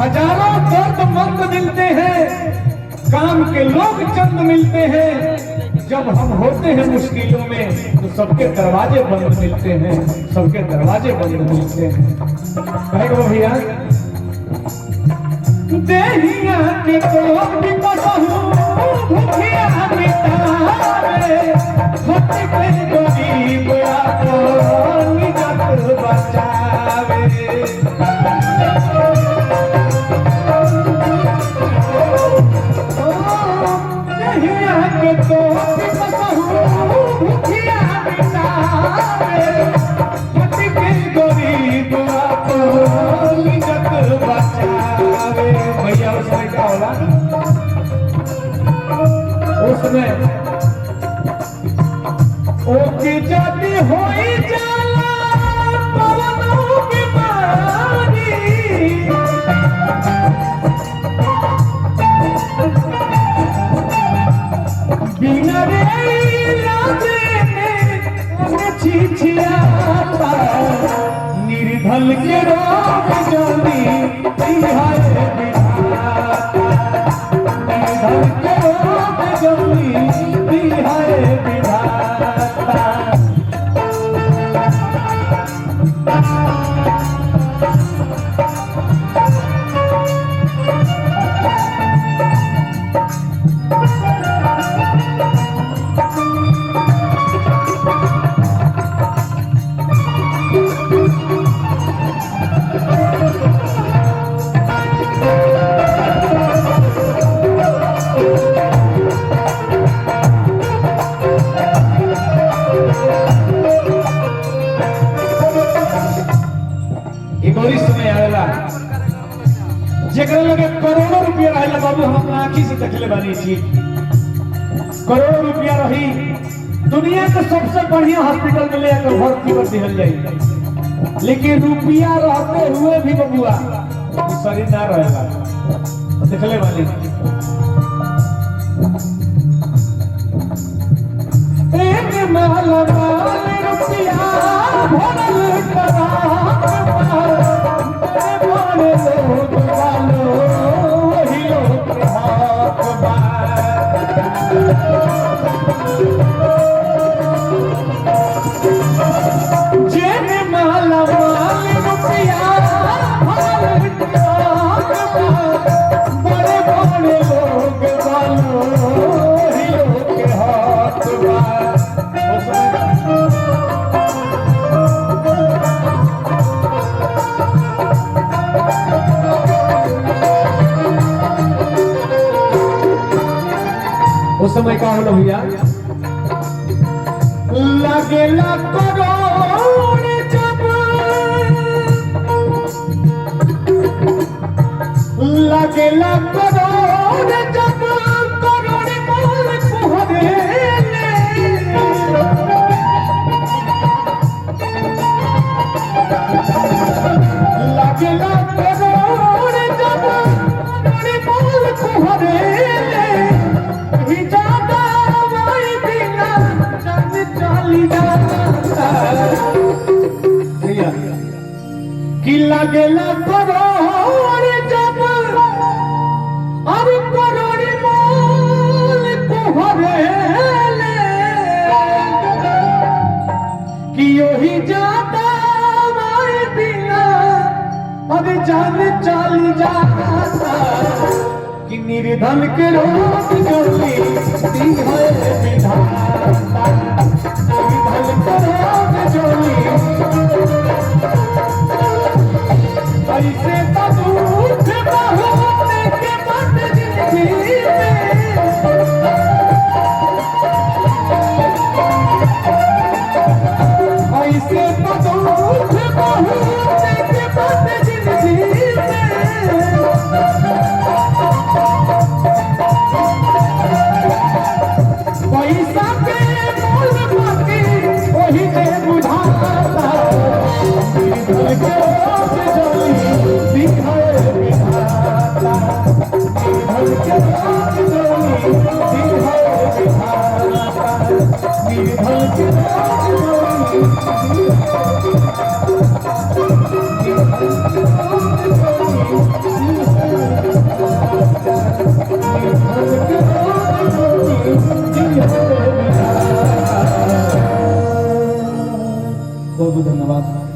हजारों दर्दमंद मिलते हैं, काम के लोग चंद मिलते हैं। जब हम होते हैं मुश्किलों में तो सबके दरवाजे बंद मिलते हैं, सबके दरवाजे बंद मिलते हैं। कहेगा भैया देहिया के तो भूखिया मिटावे, भक्ति के गरीब आपन निजत बचावे। देहिया के तो भूखिया मिटावे, भक्ति के गरीब आपन निजत बचावे। भैया उसमें क्या होला? उसमें ओके जाती होई जाला पवनों की मारी, बिना रे लाजे में छिछियाता, निर्धल के रोग जल्दी तिहाए बिठाता, निर्धल के रोग जल्दी तिहाए बिठाता। जेकरा लगे करोड़ों रुपया रहे बाबू, हम अपना आँखी से देखले बानी छी। करोड़ों रुपया रही, दुनिया के सबसे बढ़िया हॉस्पिटल में ले आकर भर्ती कर दिहल जाई, लेकिन रुपया रहते हुए भी बबुआ शरीर ना रहेगा। देखले बानी एक माला माल रुपया भरल करा उस समय का होना भैया लगेला करोड़ जब, लगेला करोड़ जब करोड़ मोल कुहरेले, लगेला करोड़ जब करोड़ मोल कुहरेले, कि लगेला करोड़ जब अब करोड़ मोल कुहरेले, कि यही जाता माए बिना अब जान चली जाता, कि निर्धन के रोग जल्दी है विधाता, निर्धन के रोग जल्दी ऐसे तो दुख बहुत के बाद जिंदगी में, ऐसे तो दुख बहुत के बाद जिंदगी में। पैसा के मोल बाकी वही से बुझाता, बहुत बहुत धन्यवाद।